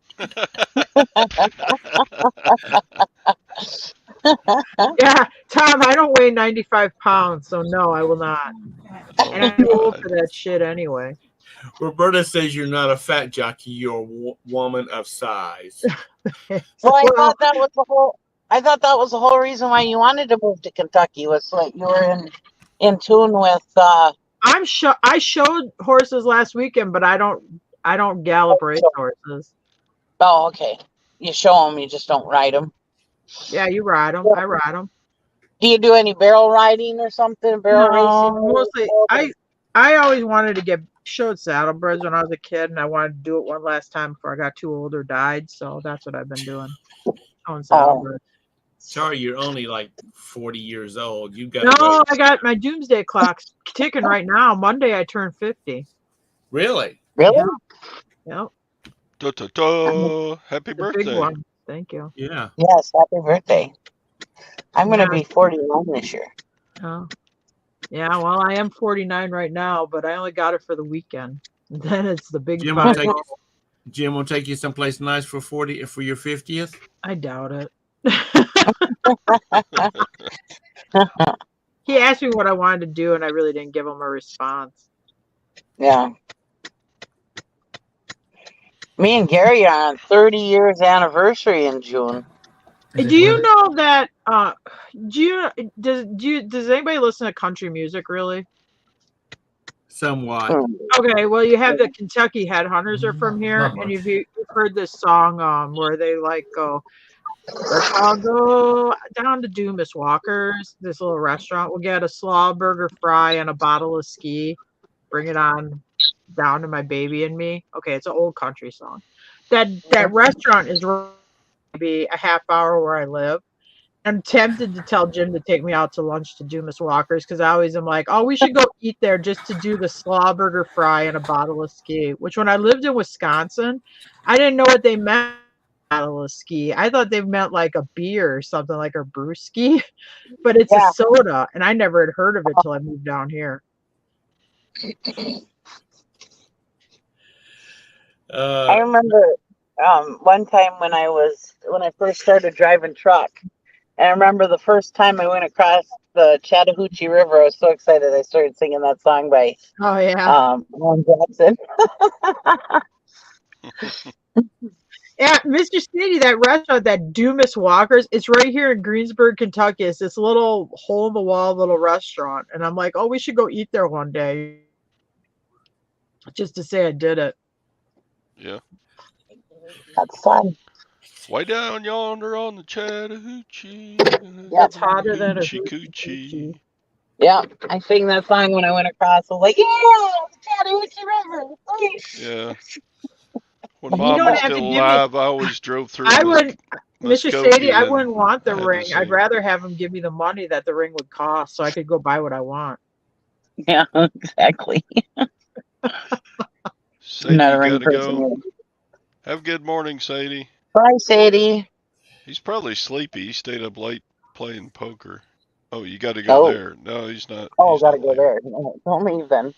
S4: Yeah, Tom, I don't weigh 95 pounds, so no, I will not.
S1: Oh
S4: And
S1: my
S4: I'm old
S1: God.
S4: for that shit anyway.
S2: Roberta says you're not a fat jockey. You're a woman of size.
S5: Well, I thought that was the whole. I thought that was the whole reason why you wanted to move to Kentucky, was so that you were in tune with.
S4: I showed horses last weekend, but I don't gallop race horses.
S5: Oh, okay. You show them, you just don't ride them.
S4: Yeah, you ride them. I ride them.
S5: Do you do any barrel riding or something? Barrel racing?
S4: Mostly. I always wanted to get showed saddlebreds when I was a kid, and I wanted to do it one last time before I got too old or died. So that's what I've been doing. Showing saddlebreds.
S2: Sorry, you're only like 40 years old. You got
S4: No, I got my doomsday clock's ticking right now. Monday I turn 50.
S2: Really?
S5: Really?
S4: Yep.
S1: Happy
S4: The big
S1: birthday.
S4: one. Thank you.
S2: Yeah.
S5: Yes, happy birthday. I'm
S4: Yeah.
S5: gonna be 41 this year.
S4: Oh. Yeah, well, I am 49 right now, but I only got it for the weekend. Then it's the big
S2: Jim
S4: 5.
S2: will take you someplace nice for your 50th.
S4: I doubt it. He asked me what I wanted to do, and I really didn't give him a response.
S5: Yeah. Me and Gary are on 30 years anniversary in June.
S4: Do you know that? Does anybody listen to country music really?
S2: Somewhat.
S4: Okay, well, you have the Kentucky Headhunters are from here, and you've heard this song where they like go, let's all go down to Dumas Walker's, this little restaurant. We'll get a slaw burger fry and a bottle of ski. Bring it on down to my baby and me. Okay, it's an old country song. That restaurant is maybe a half hour where I live. I'm tempted to tell Jim to take me out to lunch to Dumas Walker's because I always am like, oh, we should go eat there just to do the slaw burger fry and a bottle of ski. Which when I lived in Wisconsin, I didn't know what they meant. Bottle of ski. I thought they meant like a beer or something like a brewski, but it's a soda, and I never had heard of it till I moved down here.
S5: I remember one time when I first started driving truck, and I remember the first time I went across the Chattahoochee River, I was so excited I started singing that song by Ron Jackson.
S4: Yeah, Mr. City, that restaurant, that Dumas Walker's, it's right here in Greensburg, Kentucky. It's this little hole-in-the-wall little restaurant. And I'm like, oh, we should go eat there one day. Just to say I did it.
S1: Yeah.
S5: That's fun.
S1: Way down yonder on the Chattahoochee.
S5: Yeah.
S4: It's hotter than a
S1: hoochie-coochie.
S5: Yeah, I sang that song when I went across. I was like, yeah, the Chattahoochee River.
S1: Yeah. When Mom was still alive, I always drove through
S4: Mr. Sadie, I wouldn't want the
S1: I had to
S4: ring.
S1: see
S4: I'd
S1: it.
S4: rather have him give me the money that the ring would cost so I could go buy what I want.
S5: Yeah, exactly.
S1: Sadie, you gotta go. Have a good morning, Sadie.
S5: Bye, Sadie.
S1: He's probably sleepy. He stayed up late playing poker. Oh, you got to go
S5: Oh,
S1: there. No, he's not.
S5: oh,
S1: He's
S5: gotta
S1: not
S5: go
S1: leaving.
S5: there. No, don't leave then.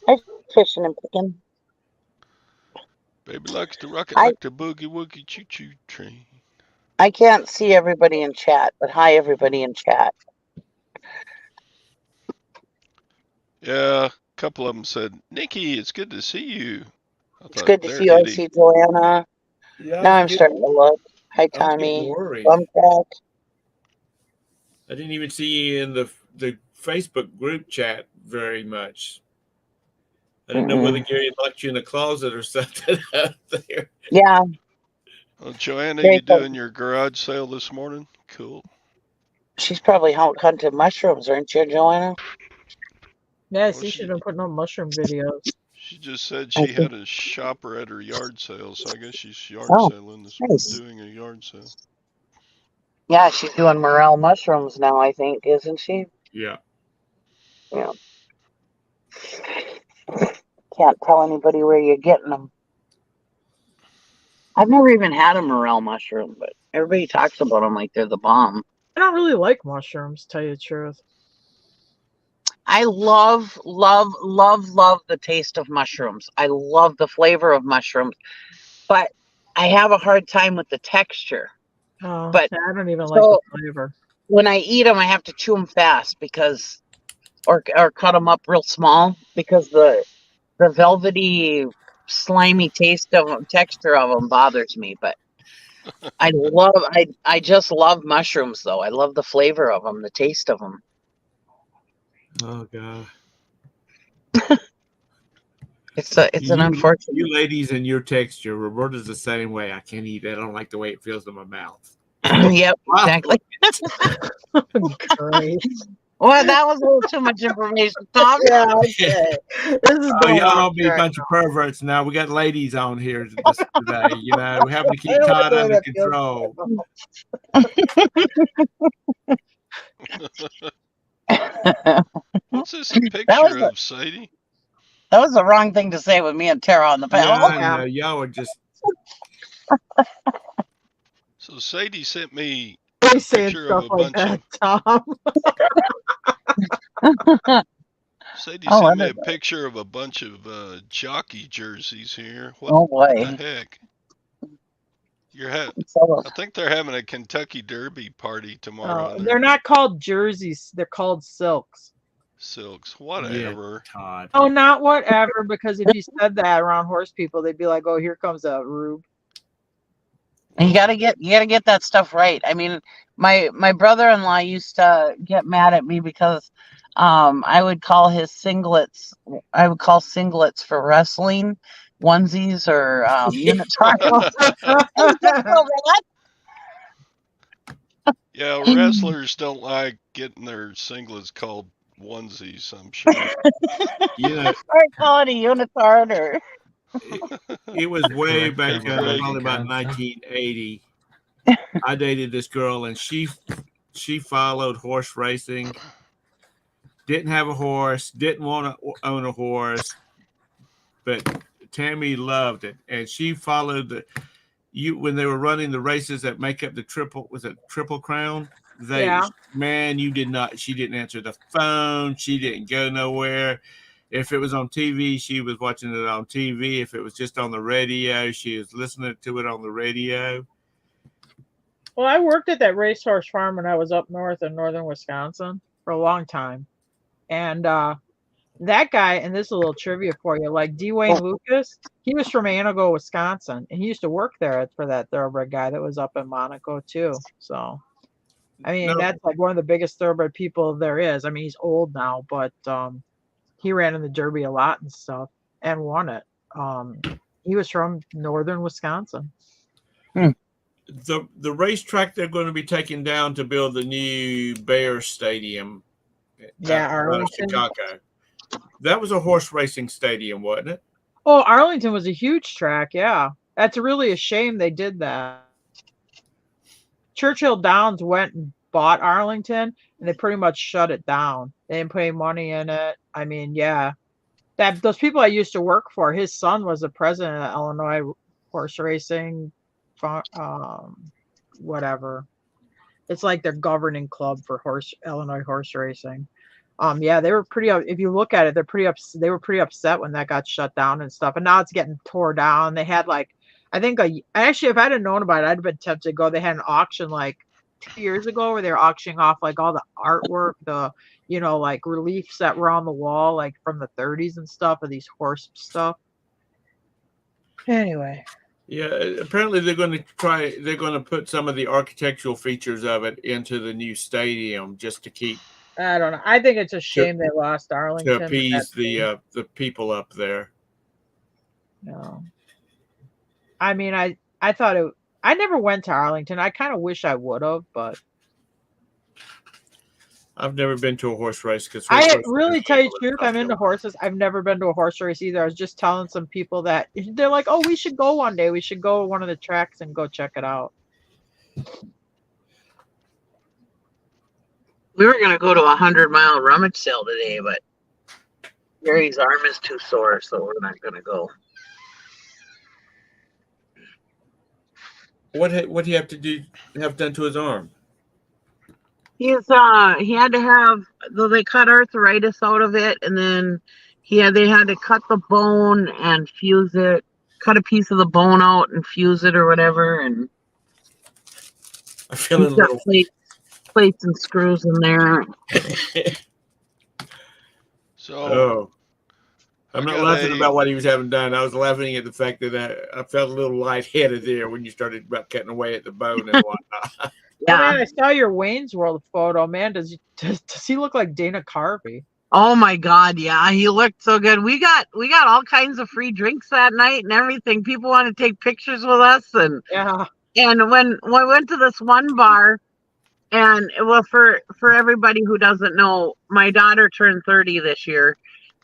S5: I fishing and picking.
S1: Baby likes to rock it
S5: I
S1: like the boogie woogie choo choo train.
S5: I can't see everybody in chat, but hi everybody in chat.
S1: Yeah, a couple of them said, Nikki, it's good to see you. I
S5: It's
S1: thought,
S5: good to see
S1: they're
S5: you. I
S1: hitty.
S5: see Joanna.
S2: Yeah,
S5: Now I'm starting to look. Hi
S2: I was getting
S5: Tommy.
S2: worried.
S5: Bumcrack.
S2: I didn't even see you in the Facebook group chat very much. I didn't know whether Gary had locked you in a closet or something out there.
S5: Yeah,
S1: Oh, Joanna,
S5: very
S1: you
S5: cool.
S1: doing your garage sale this morning? Cool.
S5: She's probably hunting mushrooms, aren't you, Joanna?
S4: Yeah,
S1: Well,
S4: see, she's been putting on mushroom videos.
S1: she just said
S5: I
S1: she
S5: see.
S1: had a shopper at her yard sale, so I guess she's yard
S5: Oh,
S1: selling this,
S5: nice.
S1: doing a yard sale.
S5: Yeah, she's doing morel mushrooms now, I think, isn't she?
S2: Yeah.
S5: Yeah. Can't tell anybody where you're getting them. I've never even had a morel mushroom, but everybody talks about them like they're the bomb.
S4: I don't really like mushrooms, to tell you the truth.
S5: I love, love, love, love the taste of mushrooms. I love the flavor of mushrooms, but I have a hard time with the texture.
S4: Oh,
S5: But
S4: I don't even like the
S5: so
S4: flavor.
S5: when I eat them, I have to chew them fast because, or cut them up real small because the velvety, slimy taste of them, texture of them bothers me. But I just love mushrooms though. I love the flavor of them, the taste of them.
S2: Oh God.
S5: It's an unfortunate.
S2: You ladies and your texture. Roberta's the same way. I can't eat it. I don't like the way it feels in my mouth.
S5: Yep, exactly.
S4: Great.
S5: Well, that was a little too much information, Tom.
S4: Yeah, okay. This is
S2: Oh,
S4: going
S2: y'all
S4: off
S2: don't be a
S4: track
S2: bunch of perverts now. We got ladies on here today. You know, we're having to keep
S4: I
S2: Todd
S4: don't know
S2: under
S4: that feels
S2: control.
S1: What's this a
S5: That
S1: picture
S5: was
S1: of, Sadie?
S5: that was the wrong thing to say with me and Tara on the
S2: Yeah,
S5: panel.
S2: I know. Y'all are just.
S1: So Sadie sent me
S4: They
S1: a
S4: saying
S1: picture of
S4: stuff
S1: a
S4: like
S1: bunch
S4: that,
S1: of
S4: Tom.
S1: Sadie
S5: Oh,
S1: sent
S5: what
S1: me
S5: is
S1: a picture of a bunch of jockey jerseys here. What
S5: Oh
S1: the
S5: boy.
S1: heck?
S5: So,
S1: I think they're having a Kentucky Derby party tomorrow, and
S4: They're
S1: they're
S4: not called jerseys. They're called silks.
S1: silks.
S2: Yeah,
S1: Whatever.
S2: Todd.
S4: Oh, not whatever. Because if you said that around horse people, they'd be like, "Oh, here comes a rube."
S5: you gotta get that stuff right. I mean, my brother-in-law used to get mad at me because I would call singlets for wrestling onesies or unitards.
S1: Yeah, wrestlers don't like getting their singlets called onesies, I'm sure.
S2: You know,
S5: Or call it a unitard or
S2: it was way
S6: Correct
S2: back
S6: terminology,
S2: in probably about
S6: cancer.
S2: 1980. I dated this girl, and she followed horse racing. Didn't have a horse. Didn't want to own a horse, but Tammy loved it, and she followed when they were running the races that make up the Triple Crown.
S4: Yeah.
S2: You did not. She didn't answer the phone. She didn't go nowhere. If it was on TV, she was watching it on TV. If it was just on the radio, she was listening to it on the radio.
S4: Well, I worked at that racehorse farm when I was up north in northern Wisconsin for a long time, and that guy. And this is a little trivia for you. Like Dwayne Lucas, he was from Anago, Wisconsin, and he used to work there for that thoroughbred guy that was up in Monaco too. So, I mean, that's like one of the biggest thoroughbred people there is. I mean, he's old now, but he ran in the Derby a lot and stuff and won it. He was from northern Wisconsin.
S2: The racetrack they're going to be taking down to build the new Bear Stadium.
S4: Yeah,
S2: out of
S4: Arlington.
S2: Chicago. That was a horse racing stadium, wasn't it?
S4: Oh, Arlington was a huge track. Yeah, that's really a shame they did that. Churchill Downs went and bought Arlington, and they pretty much shut it down. They didn't put any money in it. I mean, yeah, those people I used to work for. His son was the president of Illinois horse racing, whatever. It's like their governing club for Illinois horse racing. Yeah, they were pretty. If you look at it, they were pretty upset when that got shut down and stuff. And now it's getting tore down. They had like, I think actually, if I'd have known about it, I'd have been tempted to go. They had an auction like 2 years ago where they were auctioning off like all the artwork, the like reliefs that were on the wall, like from the 30s and stuff of these horse stuff. Anyway.
S2: Yeah, apparently they're going to put some of the architectural features of it into the new stadium just to keep.
S4: I don't know. I think it's a shame they lost Arlington.
S2: To appease the people up there.
S4: No. I mean, I thought I never went to Arlington. I kind of wish I would have, but
S2: I've never been to a horse race because
S4: I really tell you the truth, I'm into horses. I've never been to a horse race either. I was just telling some people that they're like, "Oh, we should go one day. We should go to one of the tracks and go check it out."
S5: We were gonna go to a 100-mile rummage sale today, but Gary's arm is too sore, so we're not gonna go.
S2: What do you have done to his arm?
S5: He had to have, though they cut arthritis out of it, and then they had to cut the bone and fuse it, cut a piece of the bone out and fuse it or whatever, and
S2: I feel a little
S5: plates and screws in there.
S1: So
S2: I'm not laughing about what he was having done. I was laughing at the fact that I felt a little lightheaded there when you started about cutting away at the bone and whatnot.
S4: Yeah, man, I saw your Wayne's World photo. Man, does he look like Dana Carvey?
S5: Oh my God, yeah, he looked so good. We got all kinds of free drinks that night and everything. People want to take pictures with us, and
S4: yeah.
S5: And when we went to this one bar, and well, for everybody who doesn't know, my daughter turned 30 this year,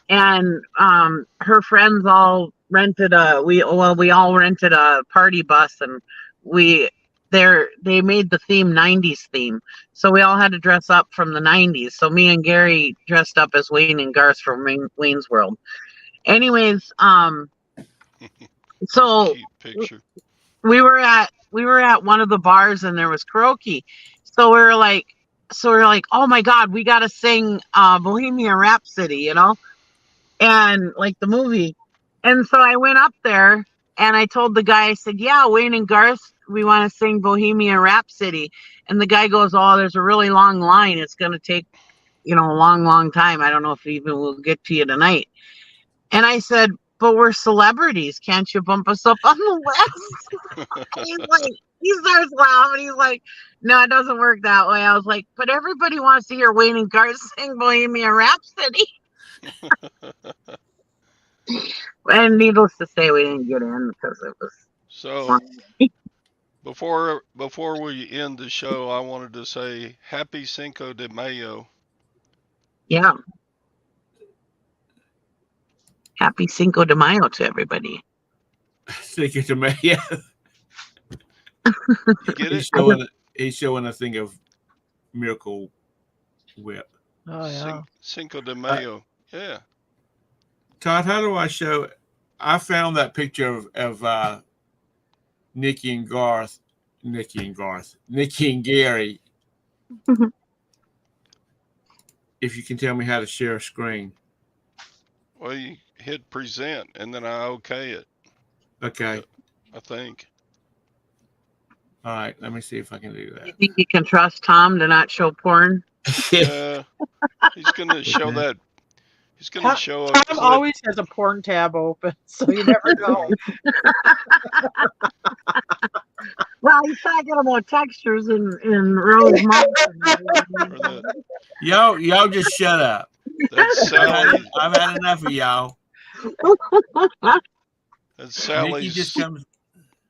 S5: and her friends all rented we all rented a party bus, and they made the theme 90s theme. So we all had to dress up from the 90s. So me and Gary dressed up as Wayne and Garth from Wayne's World. Anyways, so we were at one of the bars and there was karaoke. So we were like, oh my God, we got to sing Bohemian Rhapsody, and like the movie. And so I went up there and I told the guy, I said, yeah, Wayne and Garth, we want to sing Bohemian Rhapsody. And the guy goes, oh, there's a really long line. It's going to take, a long, long time. I don't know if even we'll get to you tonight. And I said, but we're celebrities. Can't you bump us up on the list? He starts laughing. He's like, no, it doesn't work that way. I was like, but everybody wants to hear Wayne and Garth sing Bohemian Rhapsody. And needless to say, we didn't get in because it was
S1: so. Before we end the show, I wanted to say Happy Cinco de Mayo.
S5: Yeah. Happy Cinco de Mayo to everybody.
S2: Cinco de Mayo. You
S1: get it?
S2: He's showing a thing of Miracle Whip.
S4: Oh, yeah.
S1: Cinco de Mayo. Yeah.
S2: Todd, how do I show? I found that picture of Nikki and Gary. If you can tell me how to share a screen.
S1: Well, you hit present and then I okay it.
S2: Okay.
S1: I think.
S2: All right, let me see if I can do that.
S5: You think you can trust Tom to not show porn?
S1: Yeah. He's going to show that. He's going to show up.
S4: Tom always has a porn tab open, so you never know.
S5: Well, he's talking about textures in Rose Mountain.
S2: Y'all just shut up.
S1: That's Sally.
S2: I've had enough of y'all.
S1: That's Sally's.
S2: Nikki just comes.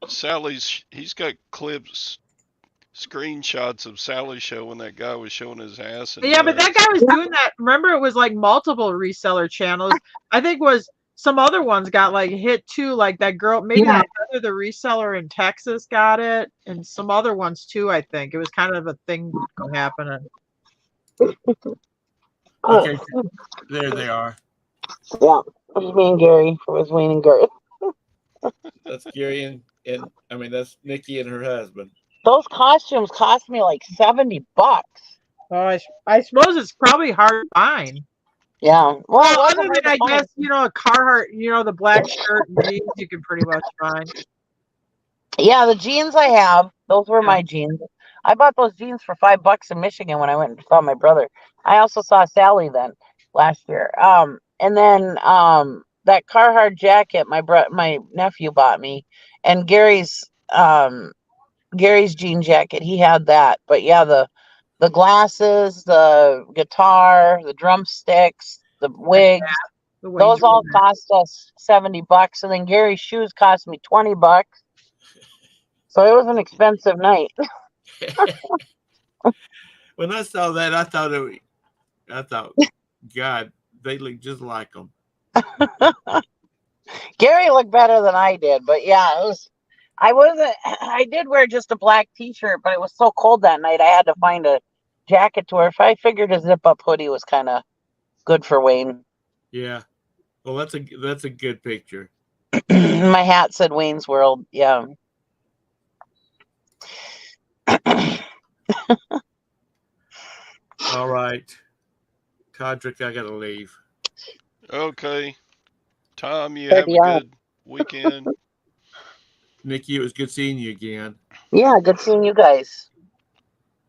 S1: Sally's. He's got clips, screenshots of Sally's show when that guy was showing his ass.
S4: Yeah, but that guy was doing that. Remember, it was like multiple reseller channels. I think some other ones got like hit too. Like that girl, maybe that other, the reseller in Texas got it, and some other ones too. I think it was kind of a thing happening.
S2: Okay, there they are.
S5: Yeah, it's me and Gary. It was Wayne and Garth.
S2: That's Gary and I mean that's Nikki and her husband.
S5: those costumes cost me like $70.
S4: Oh, I suppose it's probably hard to find.
S5: Yeah. Well, it
S4: Well,
S5: wasn't
S4: other
S5: hard
S4: than
S5: to
S4: I
S5: find.
S4: guess a Carhartt, the black shirt and jeans you can pretty much find.
S5: Yeah, the jeans I have, those were
S4: Yeah.
S5: my jeans. I bought those jeans for $5 in Michigan when I went and saw my brother. I also saw Sally then last year. And then that Carhartt jacket my nephew bought me, and Gary's jean jacket, he had that. But yeah, the glasses, the guitar, the drumsticks, the wigs,
S4: The Wayne's
S5: those all
S4: World.
S5: cost us $70, and then Gary's shoes cost me $20. So it was an expensive night.
S2: When I saw that, I thought, God, they look just like them.
S5: Gary looked better than I did, but yeah, it was. I did wear just a black T-shirt, but it was so cold that night. I had to find a jacket to wear. If I figured a zip-up hoodie was kind of good for Wayne.
S2: Yeah. Well, that's a good picture.
S5: My hat said Wayne's World. Yeah.
S2: All right, Todrick, I gotta leave.
S1: Okay. Tom, you
S5: Good
S1: have a
S5: deal.
S1: good weekend.
S2: Nikki, it was good seeing you again.
S5: Yeah, good seeing you guys.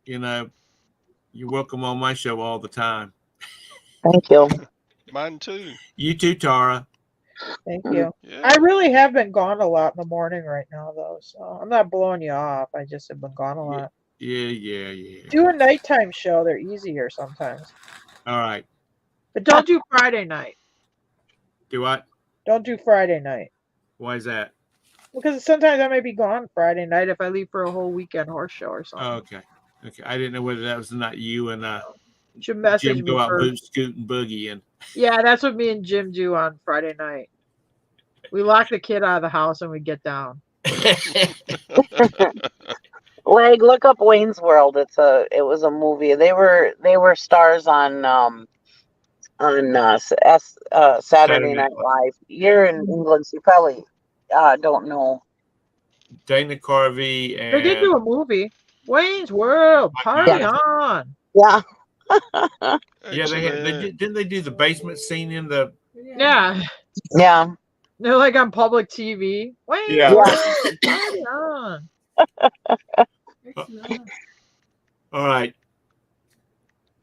S2: You're welcome on my show all the time.
S5: Thank you.
S1: Mine too.
S2: You too, Tara.
S4: Thank you.
S1: Yeah.
S4: I really have been gone a lot in the morning right now, though, so I'm not blowing you off. I just have been gone a lot.
S2: Yeah.
S4: Do a nighttime show; they're easier sometimes.
S2: All right.
S4: But don't do Friday night.
S2: Do what?
S4: Don't do Friday night.
S2: Why is that?
S4: Because sometimes I may be gone Friday night if I leave for a whole weekend horse show or something.
S2: Oh, okay. I didn't know whether that was not you and
S4: You should message
S2: Jim
S4: me
S2: go out
S4: first.
S2: boot scoot and boogie and.
S4: Yeah, that's what me and Jim do on Friday night. We lock the kid out of the house and we get down.
S5: Like, look up Wayne's World. It was a movie. They were stars on Saturday Night Live. You're in England, so you probably don't know.
S2: Dana Carvey and
S4: They did do a movie. Wayne's World, party on.
S5: Yeah.
S2: Yeah, didn't they do the basement scene in the.
S4: Yeah.
S5: Yeah.
S4: They're like on public TV. Wayne's
S2: Yeah.
S4: World, party on.
S2: All right.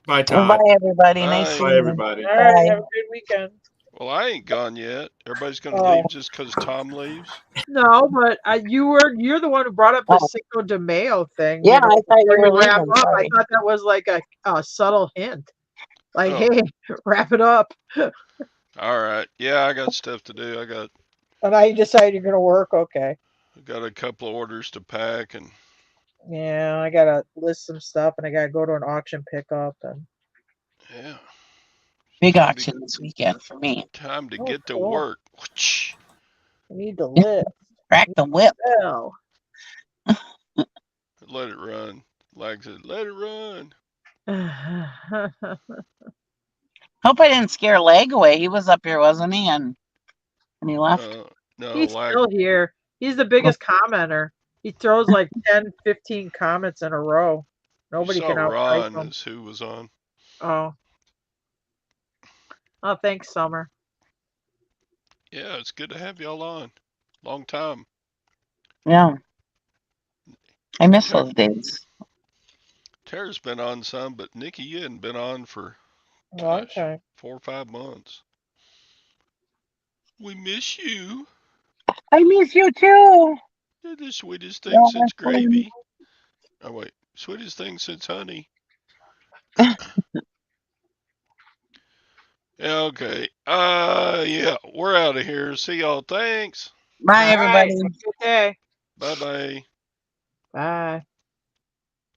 S2: Bye, Todd.
S5: Bye, everybody.
S1: Bye.
S5: Nice
S2: Bye,
S5: seeing you.
S2: everybody.
S4: All right,
S5: Bye.
S4: have a good weekend.
S1: Well, I ain't gone yet. Everybody's gonna
S4: Oh.
S1: leave just because Tom leaves.
S4: No, but you're the one who brought up the Cinco de Mayo thing.
S5: Yeah, I thought you
S4: before
S5: were
S4: wrap
S5: leaving.
S4: up. I
S5: Sorry.
S4: thought that was like a subtle hint. Like,
S1: Oh.
S4: hey, wrap it up.
S1: All right. Yeah, I got stuff to do. I got
S4: And now you decide you're gonna work. Okay.
S1: a couple of orders to pack, and
S4: Yeah, I gotta list some stuff, and I gotta go to an auction pickup, and
S1: yeah,
S5: Big
S1: Time to-
S5: auction this weekend for me.
S1: time to
S4: Oh,
S1: get to
S4: cool.
S1: work.
S4: I need to lift.
S5: Crack the whip.
S4: Well,
S1: Let it run. Like said, let it run.
S5: Hope I didn't scare Leg away. He was up here, wasn't he? And he left.
S1: No,
S4: he's
S1: like
S4: still here. He's the biggest commenter. He throws like 10, 15 comments in a row. Nobody
S1: you
S4: can
S1: saw
S4: outtype
S1: Ron
S4: him.
S1: is who was on.
S4: Oh, thanks, Summer.
S1: Yeah, it's good to have y'all on. Long time.
S5: Yeah. I miss those days.
S1: Tara's been on some, but Nikki, you hadn't been on for
S4: Long
S1: gosh,
S4: time.
S1: 4 or 5 months. We miss you.
S5: I miss you too.
S1: You're the sweetest thing
S5: Yeah,
S1: since
S5: that's funny.
S1: gravy. Oh wait, sweetest thing since honey. Yeah, okay. Yeah, we're out of here. See y'all. Thanks.
S5: Bye,
S4: All right,
S5: everybody.
S4: have a good day.
S1: Bye bye.
S4: Bye.